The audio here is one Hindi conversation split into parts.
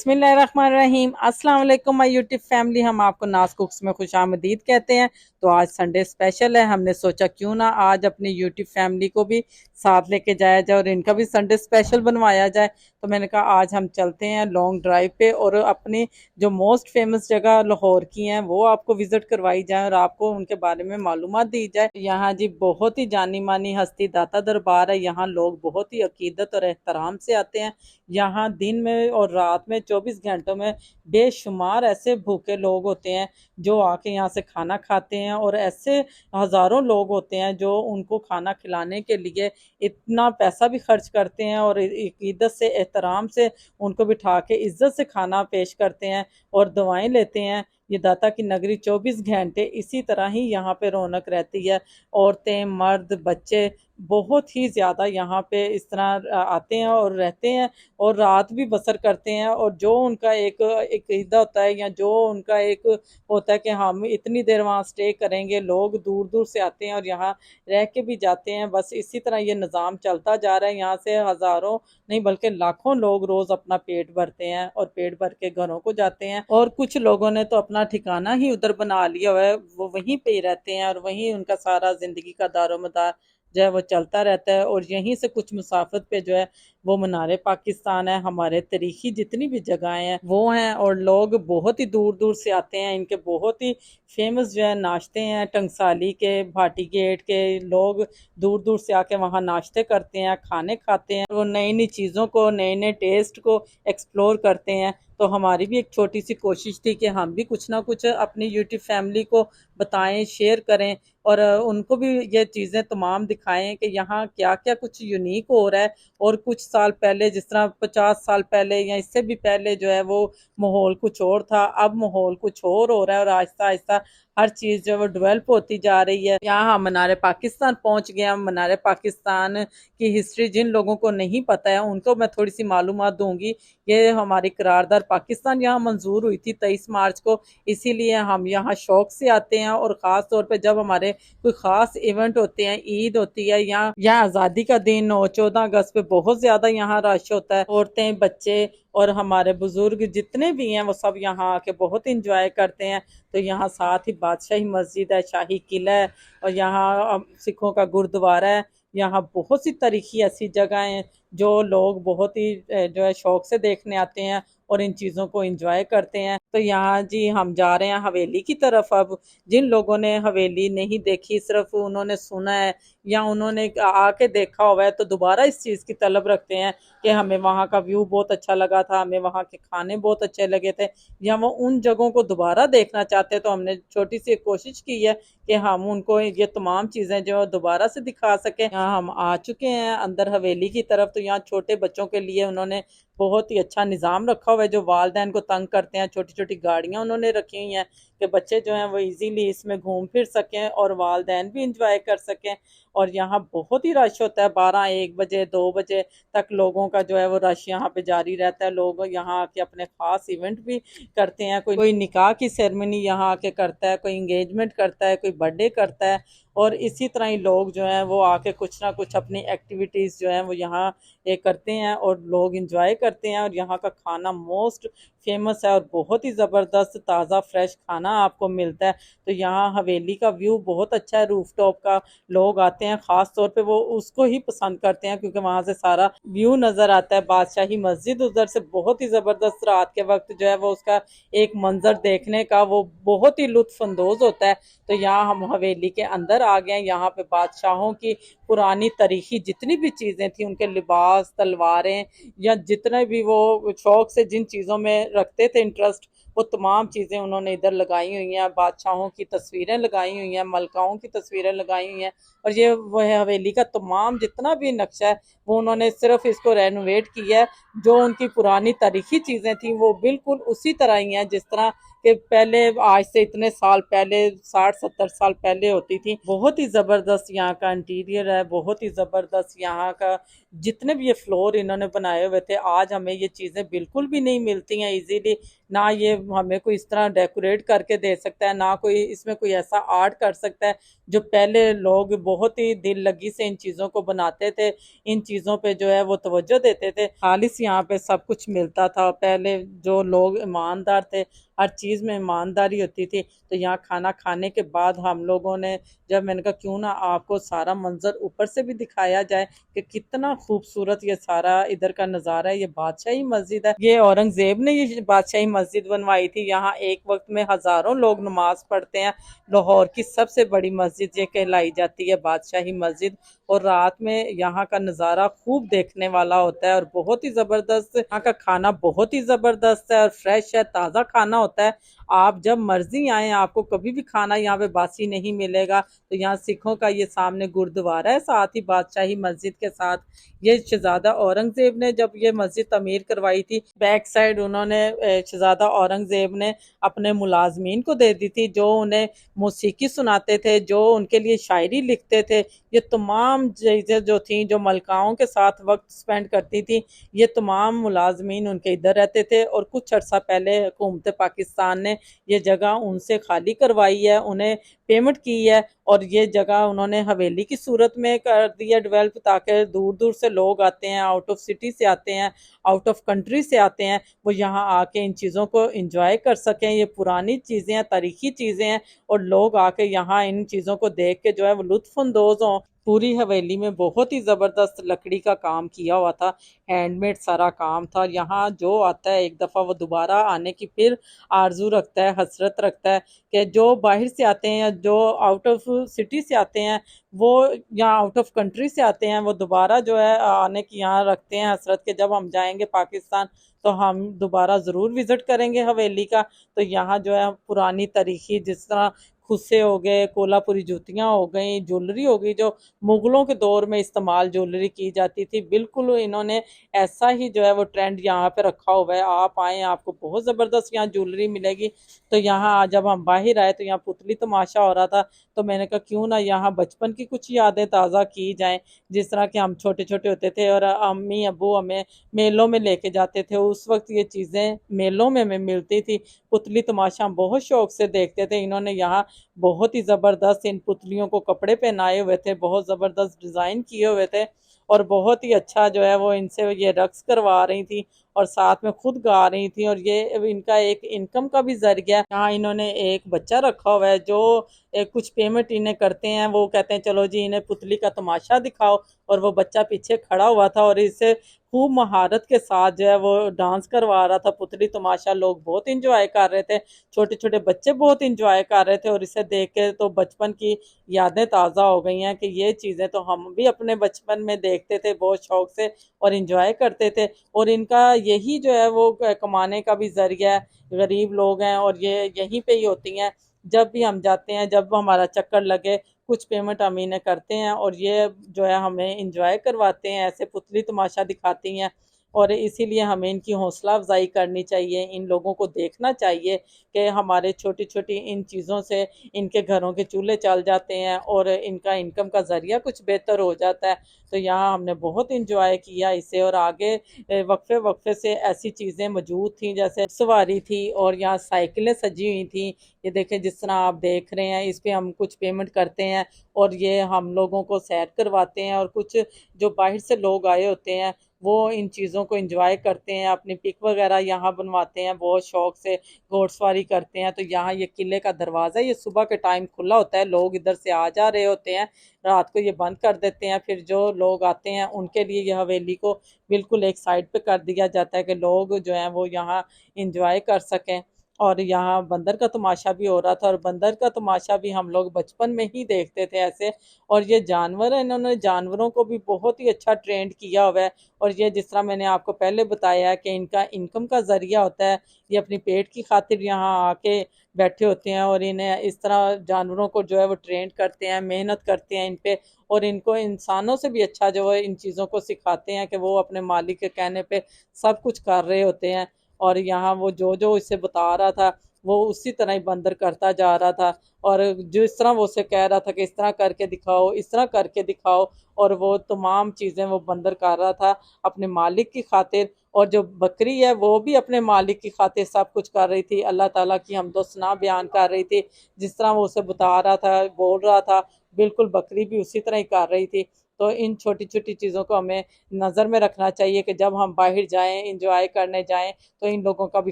बिस्मिल्लाहिर्रहमानिर्रहीम। अस्सलाम वालेकुम माय यूट्यूब फैमिली। हम आपको नाज कुक्स में खुशामदीद कहते हैं। तो आज संडे स्पेशल है, हमने सोचा क्यों ना आज अपनी यूट्यूब फैमिली को भी साथ लेके जाया जाए और इनका भी संडे स्पेशल बनवाया जाए। तो मैंने कहा आज हम चलते हैं लॉन्ग ड्राइव पे और अपनी जो मोस्ट फेमस जगह लाहौर की हैं वो आपको विजिट करवाई जाए और आपको उनके बारे में मालूमात दी जाए। यहाँ जी बहुत ही जानी मानी हस्ती दाता दरबार है। यहाँ लोग बहुत ही अकीदत और एहतराम से आते हैं। यहाँ दिन में और रात में 24 घंटों में बेशुमार ऐसे भूखे लोग होते हैं जो आके यहाँ से खाना खाते हैं और ऐसे हज़ारों लोग होते हैं जो उनको खाना खिलाने के लिए इतना पैसा भी खर्च करते हैं और इज्जत से एहतराम से उनको बिठा के इज्जत से खाना पेश करते हैं और दुआएं लेते हैं। ये दाता की नगरी 24 घंटे इसी तरह ही यहाँ पे रौनक रहती है। औरतें मर्द बच्चे बहुत ही ज़्यादा यहाँ पे इस तरह आते हैं और रहते हैं और रात भी बसर करते हैं। और जो उनका एक ईदा होता है या जो उनका एक होता है कि हम इतनी देर वहाँ स्टे करेंगे, लोग दूर दूर से आते हैं और यहाँ रह के भी जाते हैं। बस इसी तरह ये निज़ाम चलता जा रहा है। यहाँ से हज़ारों नहीं बल्कि लाखों लोग रोज़ अपना पेट भरते हैं और पेट भर के घरों को जाते हैं। और कुछ लोगों ने तो अपना ठिकाना ही उधर बना लिया हुआ है, वो वहीं पे ही रहते हैं और वहीं उनका सारा ज़िंदगी का दारोमदार जो है वो चलता रहता है। और यहीं से कुछ मुसाफत पे जो है वो मीनार पाकिस्तान है, हमारे तारीखी जितनी भी जगहें हैं वो हैं। और लोग बहुत ही दूर दूर से आते हैं। इनके बहुत ही फेमस जो है नाश्ते हैं, टंगसाली के भाटी गेट के लोग दूर दूर से आके वहाँ नाश्ते करते हैं, खाने खाते हैं, वो नई नई चीज़ों को नए नए टेस्ट को एक्सप्लोर करते हैं। तो हमारी भी एक छोटी सी कोशिश थी कि हम भी कुछ ना कुछ अपनी यूट्यूब फैमिली को बताएं, शेयर करें और उनको भी ये चीज़ें तमाम दिखाएं कि यहाँ क्या क्या कुछ यूनिक हो रहा है। और कुछ साल पहले जिस तरह 50 साल पहले या इससे भी पहले जो है वो माहौल कुछ और था, अब माहौल कुछ और हो रहा है और आहिस्ता आहिस्ता हर चीज़ जो है वो डेवलप होती जा रही है। यहाँ हम मीनार पाकिस्तान पहुँच गए। हम मीनार पाकिस्तान की हिस्ट्री जिन लोगों को नहीं पता है उनको मैं थोड़ी सी मालूमात दूंगी। ये हमारी करारदाद पाकिस्तान यहाँ मंजूर हुई थी 23 मार्च को, इसीलिए हम यहाँ शौक से आते हैं। और ख़ास तौर पे जब हमारे कोई ख़ास इवेंट होते हैं, ईद होती है या आज़ादी का दिन हो, 14 अगस्त पे बहुत ज़्यादा यहाँ रश होता है। औरतें बच्चे और हमारे बुज़ुर्ग जितने भी हैं वो सब यहाँ आके बहुत इंजॉय करते हैं। तो यहाँ साथ ही बादशाही मस्जिद है, शाही किला है और यहाँ सिखों का गुरुद्वारा है। यहाँ बहुत सी तारीखी ऐसी जगह हैं जो लोग बहुत ही जो है शौक से देखने आते हैं और इन चीज़ों को एंजॉय करते हैं। तो यहाँ जी हम जा रहे हैं हवेली की तरफ। अब जिन लोगों ने हवेली नहीं देखी, सिर्फ उन्होंने सुना है या उन्होंने आके देखा हुआ है, तो दोबारा इस चीज़ की तलब रखते हैं कि हमें वहाँ का व्यू बहुत अच्छा लगा था, हमें वहाँ के खाने बहुत अच्छे लगे थे, या वो उन जगहों को दोबारा देखना चाहते हैं। तो हमने छोटी सी कोशिश की है कि हम उनको ये तमाम चीज़ें जो दोबारा से दिखा सकें। यहाँ हम आ चुके हैं अंदर हवेली की तरफ। तो यहाँ छोटे बच्चों के लिए उन्होंने बहुत ही अच्छा निज़ाम रखा हुआ है। जो वालिदैन को तंग करते हैं, छोटी छोटी गाड़ियाँ उन्होंने रखी हुई हैं कि बच्चे जो हैं वो इजीली इसमें घूम फिर सकें और वालिदैन भी इंजॉय कर सकें। और यहाँ बहुत ही रश होता है, 12-1 बजे 2 बजे तक लोगों का जो है वो रश यहाँ पे जारी रहता है। लोग यहाँ आके अपने ख़ास इवेंट भी करते हैं। कोई निकाह की सेरेमनी यहाँ आके करता है, कोई इंगेजमेंट करता है, कोई बर्थडे करता है। और इसी तरह ही लोग जो हैं वो आके कुछ ना कुछ अपनी एक्टिविटीज़ जो हैं वो यहाँ ये करते हैं और लोग इंजॉय करते हैं। और यहाँ का खाना मोस्ट फेमस है और बहुत ही ज़बरदस्त ताज़ा फ्रेश खाना आपको मिलता है। तो यहाँ हवेली का व्यू बहुत अच्छा है, रूफ टॉप का। लोग आते हैं ख़ास तौर पे वो उसको ही पसंद करते हैं क्योंकि वहाँ से सारा व्यू नज़र आता है। बादशाही मस्जिद उधर से बहुत ही ज़बरदस्त, रात के वक्त जो है वो उसका एक मंजर देखने का वो बहुत ही लुत्फ़अंदोज़ होता है। तो यहाँ हम हवेली के अंदर आ गए हैं। यहाँ पे बादशाहों की पुरानी तारीखी जितनी भी चीज़ें थी, उनके लिबास, तलवारें या जितने भी वो शौक से जिन चीज़ों में रखते थे इंटरेस्ट, वो तमाम चीज़ें उन्होंने इधर लगाई हुई हैं। बादशाहों की तस्वीरें लगाई हुई हैं, मलकाओं की तस्वीरें लगाई हुई हैं। और ये वो है हवेली का तमाम जितना भी नक्शा है वो उन्होंने सिर्फ इसको रेनोवेट किया है। जो उनकी पुरानी तारीखी चीज़ें थी वो बिल्कुल उसी तरह ही हैं जिस तरह कि पहले आज से इतने साल पहले 60-70 साल पहले होती थी। बहुत ही ज़बरदस्त यहाँ का इंटीरियर है, बहुत ही ज़बरदस्त यहाँ का जितने भी ये फ्लोर इन्होंने बनाए हुए थे। आज हमें ये चीज़ें बिल्कुल भी नहीं मिलती हैं इजीली। ना ये हमें कोई इस तरह डेकोरेट करके दे सकता है, ना कोई इसमें कोई ऐसा आर्ट कर सकता है। जो पहले लोग बहुत ही दिल लगी से इन चीज़ों को बनाते थे, इन चीज़ों पे जो है वो तवज्जो देते थे। खालिस यहाँ पे सब कुछ मिलता था। पहले जो लोग ईमानदार थे, हर चीज़ में ईमानदारी होती थी। तो यहाँ खाना खाने के बाद हम लोगों ने, जब मैंने कहा क्यों ना आपको सारा मंजर ऊपर से भी दिखाया जाए कि कितना खूबसूरत ये सारा इधर का नज़ारा है। ये बादशाही मस्जिद है, ये औरंगजेब ने ये बादशाही मस्जिद बनवाई थी। यहाँ एक वक्त में हज़ारों लोग नमाज पढ़ते हैं। लाहौर की सबसे बड़ी मस्जिद ये कहलाई जाती है बादशाही मस्जिद। और रात में यहाँ का नज़ारा खूब देखने वाला होता है और बहुत ही ज़बरदस्त। यहाँ का खाना बहुत ही ज़बरदस्त है और फ्रेश है, ताज़ा खाना होता है। आप जब मर्जी आए, आपको कभी भी खाना यहाँ पे बासी नहीं मिलेगा। तो यहाँ सिखों का ये सामने गुरुद्वारा है, साथ ही बादशाही मस्जिद के साथ। ये शहजादा औरंगजेब ने जब ये मस्जिद तमीर करवाई थी, बैक साइड उन्होंने शहजादा औरंगजेब ने अपने मुलाजमीन को दे दी थी, जो उन्हें मौसीकी सुनाते थे, जो उनके लिए शायरी लिखते थे। ये तमाम चीज़ें जो थी, जो मलकाओं के साथ वक्त स्पेंड करती थी, ये तमाम मुलाजमीन उनके इधर रहते थे। और कुछ अर्सा पहले हुकूमत पाकिस्तान ने ये जगह उनसे खाली करवाई है, उन्हें पेमेंट की है और ये जगह उन्होंने हवेली की सूरत में कर दी है डेवलप, ताकि दूर दूर से लोग आते हैं, आउट ऑफ सिटी से आते हैं, आउट ऑफ कंट्री से आते हैं, वो यहाँ आके इन चीज़ों को इंजॉय कर सकें। ये पुरानी चीज़ें हैं, तारीखी चीज़ें हैं और लोग आके यहाँ इन चीज़ों को देख के जो है वो लुत्फानंदोज हों। पूरी हवेली में बहुत ही ज़बरदस्त लकड़ी का काम किया हुआ था, हैंडमेड सारा काम था। यहाँ जो आता है एक दफ़ा वो दोबारा आने की फिर आरजू रखता है, हसरत रखता है कि जो बाहर से आते हैं या जो आउट ऑफ सिटी से आते हैं, वो यहाँ आउट ऑफ कंट्री से आते हैं, वो दोबारा जो है आने की यहाँ रखते हैं हसरत के जब हम जाएंगे पाकिस्तान तो हम दोबारा ज़रूर विज़िट करेंगे हवेली का। तो यहाँ जो है पुरानी तारीखी, जिस तरह खुस्से हो गए, कोलापुरी जूतियाँ हो गई, ज्वेलरी हो गई, जो मुग़लों के दौर में इस्तेमाल ज्वेलरी की जाती थी, बिल्कुल इन्होंने ऐसा ही जो है वो ट्रेंड यहाँ पे रखा हुआ है। आप आएँ, आपको बहुत ज़बरदस्त यहाँ ज्वेलरी मिलेगी। तो यहाँ जब हम बाहर आए तो यहाँ पुतली तमाशा हो रहा था, तो मैंने कहा क्यों ना यहाँ बचपन की कुछ यादें ताज़ा की जाएं। जिस तरह के हम छोटे छोटे होते थे और अम्मी अबू हमें मेलों में लेके जाते थे, उस वक्त ये चीज़ें मेलों में हमें मिलती थी। पुतली तमाशा हम बहुत शौक से देखते थे। इन्होंने यहाँ बहुत ही ज़बरदस्त इन पुतलियों को कपड़े पहनाए हुए थे, बहुत ज़बरदस्त डिज़ाइन किए हुए थे और बहुत ही अच्छा जो है वो इनसे ये रक्स करवा रही थी और साथ में खुद गा रही थी। और ये इनका एक इनकम का भी जरिया है। यहाँ इन्होंने एक बच्चा रखा हुआ है जो कुछ पेमेंट इन्हें करते हैं, वो कहते हैं चलो जी इन्हें पुतली का तमाशा दिखाओ। और वो बच्चा पीछे खड़ा हुआ था और इससे खूब महारत के साथ जो है वो डांस करवा रहा था पुतली तमाशा। लोग बहुत इंजॉय कर रहे थे, छोटे छोटे बच्चे बहुत इंजॉय कर रहे थे और इसे देख के तो बचपन की यादें ताज़ा हो गई हैं कि ये चीज़ें तो हम भी अपने बचपन में देखते थे बहुत शौक से और इंजॉय करते थे। और इनका यही जो है वो कमाने का भी जरिया है। गरीब लोग हैं और ये यहीं पे ही होती हैं। जब भी हम जाते हैं, जब हमारा चक्कर लगे, कुछ पेमेंट हम इन्हें करते हैं और ये जो है हमें इंजॉय करवाते हैं, ऐसे पुतली तमाशा दिखाती हैं। और इसीलिए हमें इनकी हौसला अफजाई करनी चाहिए, इन लोगों को देखना चाहिए कि हमारे छोटी छोटी इन चीज़ों से इनके घरों के चूल्हे चल जाते हैं और इनका इनकम का ज़रिया कुछ बेहतर हो जाता है। तो यहाँ हमने बहुत इंजॉय किया इसे। और आगे वक्फे वक्फे से ऐसी चीज़ें मौजूद थी, जैसे सवारी थी और यहाँ साइकिलें सजी हुई थी। ये देखें, जिस तरह आप देख रहे हैं, इस पे हम कुछ पेमेंट करते हैं और ये हम लोगों को सैर करवाते हैं। और कुछ जो बाहर से लोग आए होते हैं वो इन चीज़ों को एंजॉय करते हैं, अपनी पिक वगैरह यहाँ बनवाते हैं, बहुत शौक से घोड़सवारी करते हैं। तो यहाँ ये किले का दरवाज़ा, ये सुबह के टाइम खुला होता है, लोग इधर से आ जा रहे होते हैं, रात को ये बंद कर देते हैं। फिर जो लोग आते हैं उनके लिए यह हवेली को बिल्कुल एक साइड पे कर दिया जाता है कि लोग जो हैं वो यहाँ इंजॉय कर सकें। और यहाँ बंदर का तमाशा भी हो रहा था और बंदर का तमाशा भी हम लोग बचपन में ही देखते थे ऐसे। और ये जानवर है, इन्होंने जानवरों को भी बहुत ही अच्छा ट्रेंड किया हुआ है। और ये जिस तरह मैंने आपको पहले बताया है कि इनका इनकम का ज़रिया होता है, ये अपनी पेट की खातिर यहाँ आके बैठे होते हैं और इन्हें इस तरह जानवरों को जो है वो ट्रेंड करते हैं, मेहनत करते हैं इन पे। और इनको इंसानों से भी अच्छा जो है इन चीज़ों को सिखाते हैं कि वो अपने मालिक के कहने पे सब कुछ कर रहे होते हैं। और यहाँ वो जो जो इसे बता रहा था वो उसी तरह ही बंदर करता जा रहा था। और जिस तरह वो उसे कह रहा था कि इस तरह करके दिखाओ, इस तरह करके दिखाओ, और वो तमाम चीज़ें वो बंदर कर रहा था अपने मालिक की खातिर। और जो बकरी है वो भी अपने मालिक की खातिर सब कुछ कर रही थी, अल्लाह ताला की हमदो सना बयान कर रही थी। जिस तरह वो उसे बता रहा था, बोल रहा था, बिल्कुल बकरी भी उसी तरह ही कर रही थी। तो इन छोटी छोटी चीज़ों को हमें नज़र में रखना चाहिए कि जब हम बाहर जाएं, इंजॉय करने जाएं, तो इन लोगों का भी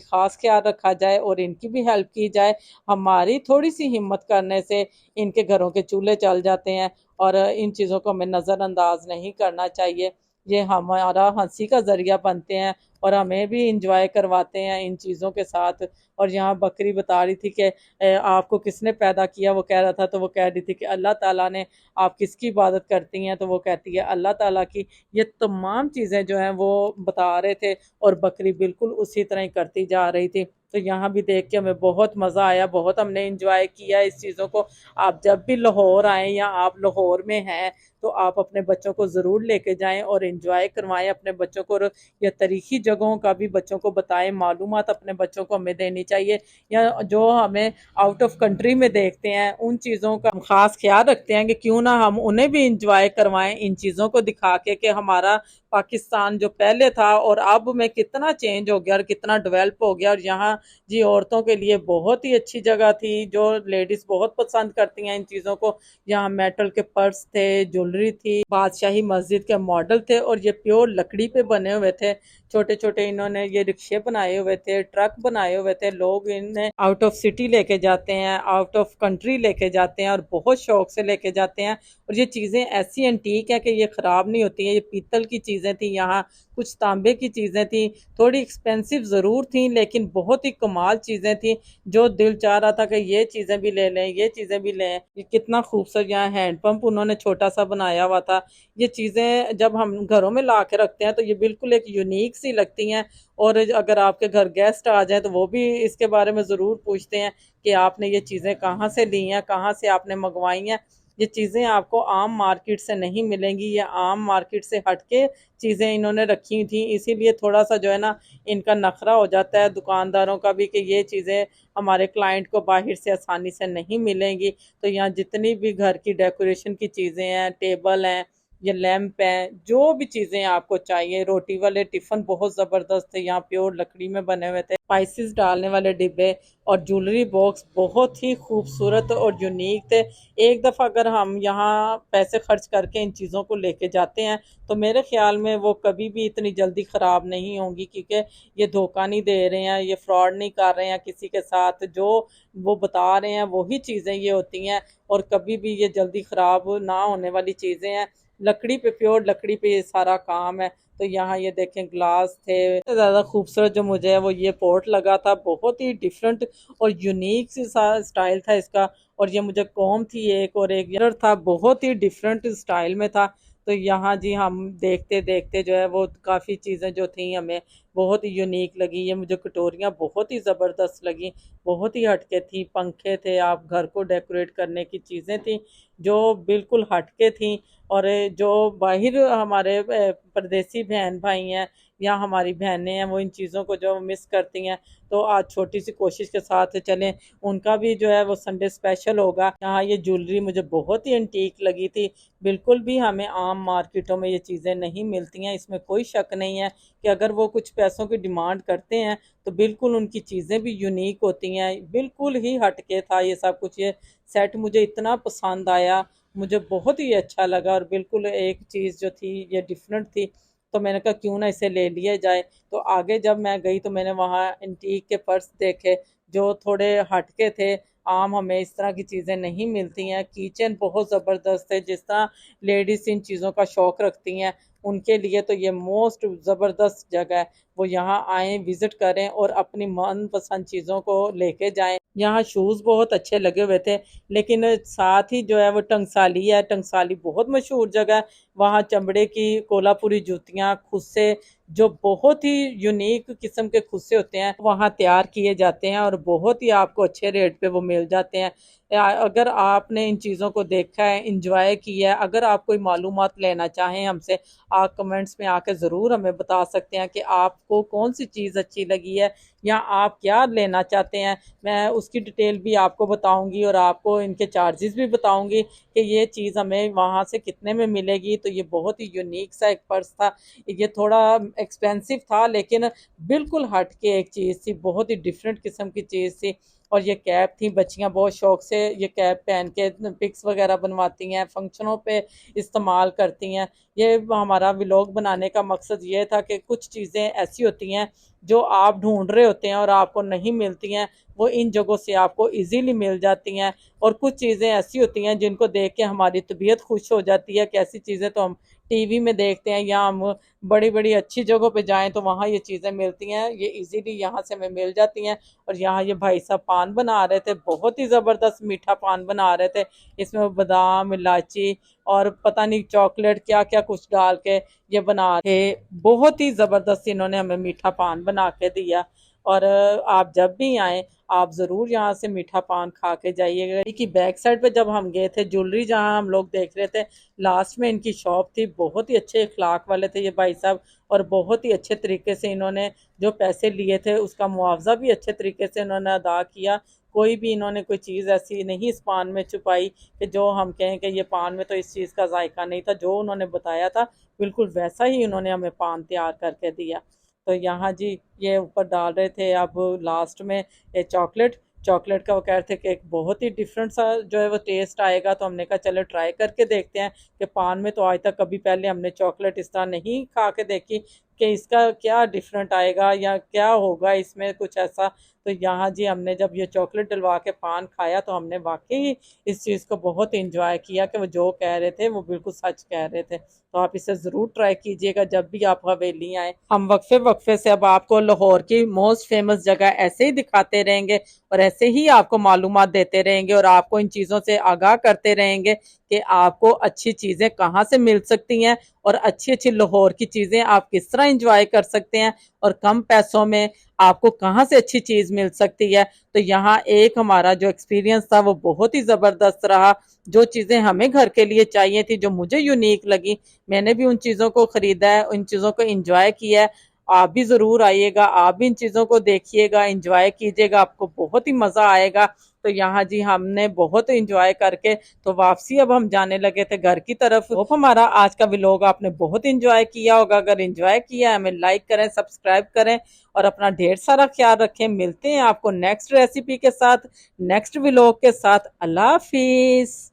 ख़ास ख्याल रखा जाए और इनकी भी हेल्प की जाए। हमारी थोड़ी सी हिम्मत करने से इनके घरों के चूल्हे चल जाते हैं, और इन चीज़ों को हमें नज़रअंदाज नहीं करना चाहिए। ये हमारा हंसी का ज़रिया बनते हैं और हमें भी इंजॉय करवाते हैं इन चीज़ों के साथ। और यहाँ बकरी बता रही थी कि आपको किसने पैदा किया, वो कह रहा था, तो वो कह रही थी कि अल्लाह ताला ने। आप किसकी इबादत करती हैं, तो वो कहती है अल्लाह ताला की। ये तमाम चीज़ें जो हैं वो बता रहे थे और बकरी बिल्कुल उसी तरह ही करती जा रही थी। तो यहाँ भी देख के हमें बहुत मज़ा आया, बहुत हमने इंजॉय किया इस चीज़ों को। आप जब भी लाहौर आएँ या आप लाहौर में हैं, तो आप अपने बच्चों को ज़रूर लेके जाएं और इंजॉय करवाएं अपने बच्चों को। या तारीखी जगहों का भी बच्चों को बताएं, मालूमात अपने बच्चों को हमें देनी चाहिए। या जो हमें आउट ऑफ कंट्री में देखते हैं उन चीज़ों का हम खास ख्याल रखते हैं कि क्यों ना हम उन्हें भी इंजॉय करवाएं इन चीज़ों को दिखा के कि हमारा पाकिस्तान जो पहले था और अब में कितना चेंज हो गया और कितना डेवलप हो गया। और यहाँ जी औरतों के लिए बहुत ही अच्छी जगह थी, जो लेडीज़ बहुत पसंद करती हैं इन चीज़ों को। यहाँ मेटल के पर्स थे, ज्वेलरी थी, बादशाही मस्जिद के मॉडल थे, और ये प्योर लकड़ी पे बने हुए थे। छोटे छोटे इन्होंने ये रिक्शे बनाए हुए थे, ट्रक बनाए हुए थे। लोग इन्हें आउट ऑफ सिटी लेके जाते हैं, आउट ऑफ कंट्री लेके जाते हैं और बहुत शौक से लेके जाते हैं। और ये चीज़ें ऐसी एंटीक है कि ये ख़राब नहीं होती हैं। ये पीतल की चीज़ें थी, यहाँ कुछ तांबे की चीज़ें थी, थोड़ी एक्सपेंसिव ज़रूर थी लेकिन बहुत ही कमाल चीज़ें थी। जो दिल चाह रहा था कि ये चीज़ें भी ले लें, ये चीज़ें भी लें। ये कितना खूबसूरत यहाँ हैंड पंप उन्होंने छोटा सा बनाया हुआ था। ये चीज़ें जब हम घरों में ला के रखते हैं तो ये बिल्कुल एक यूनिक सी लगती हैं। और अगर आपके घर गेस्ट आ जाए तो वो भी इसके बारे में ज़रूर पूछते हैं कि आपने ये चीज़ें कहाँ से ली हैं, कहाँ से आपने मंगवाई हैं। ये चीज़ें आपको आम मार्केट से नहीं मिलेंगी, ये आम मार्केट से हटके चीज़ें इन्होंने रखी थी। इसीलिए थोड़ा सा जो है ना इनका नखरा हो जाता है दुकानदारों का भी कि ये चीज़ें हमारे क्लाइंट को बाहर से आसानी से नहीं मिलेंगी। तो यहाँ जितनी भी घर की डेकोरेशन की चीज़ें हैं, टेबल हैं, ये लैंप हैं, जो भी चीज़ें आपको चाहिए, रोटी वाले टिफ़िन बहुत ज़बरदस्त थे, यहाँ प्योर लकड़ी में बने हुए थे, स्पाइसेस डालने वाले डिब्बे और ज्वेलरी बॉक्स बहुत ही खूबसूरत और यूनिक थे। एक दफ़ा अगर हम यहाँ पैसे खर्च करके इन चीज़ों को लेके जाते हैं तो मेरे ख्याल में वो कभी भी इतनी जल्दी ख़राब नहीं होंगी, क्योंकि ये धोखा नहीं दे रहे हैं, ये फ्रॉड नहीं कर रहे हैं किसी के साथ। जो वो बता रहे हैं वही चीज़ें ये होती हैं, और कभी भी ये जल्दी ख़राब ना होने वाली चीज़ें हैं। लकड़ी पे, प्योर लकड़ी पे ये सारा काम है। तो यहाँ ये देखें ग्लास थे। सबसे ज़्यादा खूबसूरत जो मुझे है वो ये पोर्ट लगा था, बहुत ही डिफरेंट और यूनिक सी सा स्टाइल था इसका। और ये मुझे कॉम थी एक, और एक मिरर था, बहुत ही डिफरेंट स्टाइल में था। तो यहाँ जी हम देखते देखते जो है वो काफ़ी चीज़ें जो थी हमें बहुत ही यूनिक लगी। ये मुझे कटोरियाँ बहुत ही ज़बरदस्त लगी, बहुत ही हटके थी। पंखे थे, आप घर को डेकोरेट करने की चीज़ें थी जो बिल्कुल हटके थी। और जो बाहर हमारे परदेसी बहन भाई हैं या हमारी बहनें हैं वो इन चीज़ों को जो मिस करती हैं, तो आज छोटी सी कोशिश के साथ चलें, उनका भी जो है वो संडे स्पेशल होगा। यहाँ ये ज्वेलरी मुझे बहुत ही एंटीक लगी थी, बिल्कुल भी हमें आम मार्केटों में ये चीज़ें नहीं मिलती हैं। इसमें कोई शक नहीं है कि अगर वो कुछ पैसों की डिमांड करते हैं तो बिल्कुल उनकी चीज़ें भी यूनिक होती हैं। बिल्कुल ही हटके था ये सब कुछ। ये सेट मुझे इतना पसंद आया, मुझे बहुत ही अच्छा लगा, और बिल्कुल एक चीज़ जो थी ये डिफरेंट थी। तो मैंने कहा क्यों ना इसे ले लिया जाए। तो आगे जब मैं गई तो मैंने वहाँ एंटीक के पर्स देखे जो थोड़े हटके थे। आम हमें इस तरह की चीज़ें नहीं मिलती हैं। किचन बहुत ज़बरदस्त है, जिस तरह लेडीज़ इन चीज़ों का शौक़ रखती हैं उनके लिए तो ये मोस्ट ज़बरदस्त जगह है। वो यहाँ आएँ, विज़िट करें और अपनी मनपसंद चीज़ों को लेके जाएँ। यहाँ शूज़ बहुत अच्छे लगे हुए थे, लेकिन साथ ही जो है वो टंगसाली है, टंगसाली बहुत मशहूर जगह है। वहाँ चमड़े की कोल्हापुरी जूतियाँ, खुस्से जो बहुत ही यूनिक किस्म के खुस्से होते हैं वहाँ तैयार किए जाते हैं, और बहुत ही आपको अच्छे रेट पे वो मिल जाते हैं। अगर आपने इन चीज़ों को देखा है, इंजॉय किया है, अगर आप कोई मालूमात लेना चाहें हमसे, आप कमेंट्स में आके ज़रूर हमें बता सकते हैं कि आपको कौन सी चीज़ अच्छी लगी है, या आप क्या लेना चाहते हैं, मैं उसकी डिटेल भी आपको बताऊंगी और आपको इनके चार्जेस भी बताऊंगी कि ये चीज़ हमें वहाँ से कितने में मिलेगी। तो ये बहुत ही यूनिक सा एक पर्स था, ये थोड़ा एक्सपेंसिव था लेकिन बिल्कुल हट के एक चीज़ थी, बहुत ही डिफरेंट किस्म की चीज़ थी। और ये कैप थी, बच्चियां बहुत शौक से ये कैप पहन के पिक्स वगैरह बनवाती हैं, फंक्शनों पे इस्तेमाल करती हैं। ये हमारा व्लॉग बनाने का मकसद ये था कि कुछ चीज़ें ऐसी होती हैं जो आप ढूंढ रहे होते हैं और आपको नहीं मिलती हैं, वो इन जगहों से आपको इजीली मिल जाती हैं। और कुछ चीज़ें ऐसी होती हैं जिनको देख के हमारी तबीयत खुश हो जाती है कि ऐसी चीज़ें तो हम टीवी में देखते हैं या हम बड़ी बड़ी अच्छी जगहों पे जाएं तो वहाँ ये चीज़ें मिलती हैं, ये इजीली यहाँ से हमें मिल जाती हैं। और यहाँ ये भाई साहब पान बना रहे थे, बहुत ही ज़बरदस्त मीठा पान बना रहे थे। इसमें बादाम, इलायची और पता नहीं चॉकलेट क्या क्या कुछ डाल के ये बना रहे, बहुत ही ज़बरदस्त इन्होंने हमें मीठा पान बना के दिया। और आप जब भी आए आप ज़रूर यहाँ से मीठा पान खा के जाइएगा। कि बैक साइड पे जब हम गए थे, ज्वेलरी जहाँ हम लोग देख रहे थे, लास्ट में इनकी शॉप थी, बहुत ही अच्छे अखलाक वाले थे ये भाई साहब। और बहुत ही अच्छे तरीके से इन्होंने जो पैसे लिए थे उसका मुआवजा भी अच्छे तरीके से इन्होंने अदा किया। कोई भी इन्होंने कोई चीज़ ऐसी नहीं इस पान में छुपाई कि जो हम कहें कि ये पान में तो इस चीज़ का जायका नहीं था। जो उन्होंने बताया था बिल्कुल वैसा ही उन्होंने हमें पान तैयार करके दिया। तो यहाँ जी ये ऊपर डाल रहे थे अब लास्ट में ये चॉकलेट। चॉकलेट का वो कह रहे थे कि एक बहुत ही डिफरेंट सा जो है वो टेस्ट आएगा। तो हमने कहा चलो ट्राई करके देखते हैं कि पान में तो आज तक कभी पहले हमने चॉकलेट इस तरह नहीं खा के देखी कि इसका क्या डिफरेंट आएगा या क्या होगा इसमें कुछ ऐसा। तो यहाँ जी हमने जब ये चॉकलेट डलवा के पान खाया तो हमने वाकई इस चीज़ को बहुत इंजॉय किया कि वो जो कह रहे थे वो बिल्कुल सच कह रहे थे। तो आप इसे ज़रूर ट्राई कीजिएगा जब भी आप हवेली आए। हम वक्फे वक्फे से अब आपको लाहौर की मोस्ट फेमस जगह ऐसे ही दिखाते रहेंगे और ऐसे ही आपको मालूमात देते रहेंगे और आपको इन चीज़ों से आगाह करते रहेंगे कि आपको अच्छी चीज़ें कहाँ से मिल सकती हैं और अच्छी अच्छी लाहौर की चीज़ें आप किस तरह इंजॉय कर सकते हैं और कम पैसों में आपको कहाँ से अच्छी चीज़ मिल सकती है। तो यहाँ एक हमारा जो एक्सपीरियंस था वो बहुत ही ज़बरदस्त रहा। जो चीज़ें हमें घर के लिए चाहिए थी, जो मुझे यूनिक लगी, मैंने भी उन चीज़ों को ख़रीदा है, उन चीज़ों को इंजॉय किया है। आप भी ज़रूर आइएगा, आप भी इन चीज़ों को देखिएगा, इंजॉय कीजिएगा, आपको बहुत ही मज़ा आएगा। तो यहाँ जी हमने बहुत इंजॉय करके तो वापसी अब हम जाने लगे थे घर की तरफ। होप हमारा आज का व्लॉग आपने बहुत इंजॉय किया होगा। अगर इंजॉय किया हमें लाइक करें, सब्सक्राइब करें और अपना ढेर सारा ख्याल रखें। मिलते हैं आपको नेक्स्ट रेसिपी के साथ, नेक्स्ट व्लॉग के साथ। अल्लाह हाफिज़।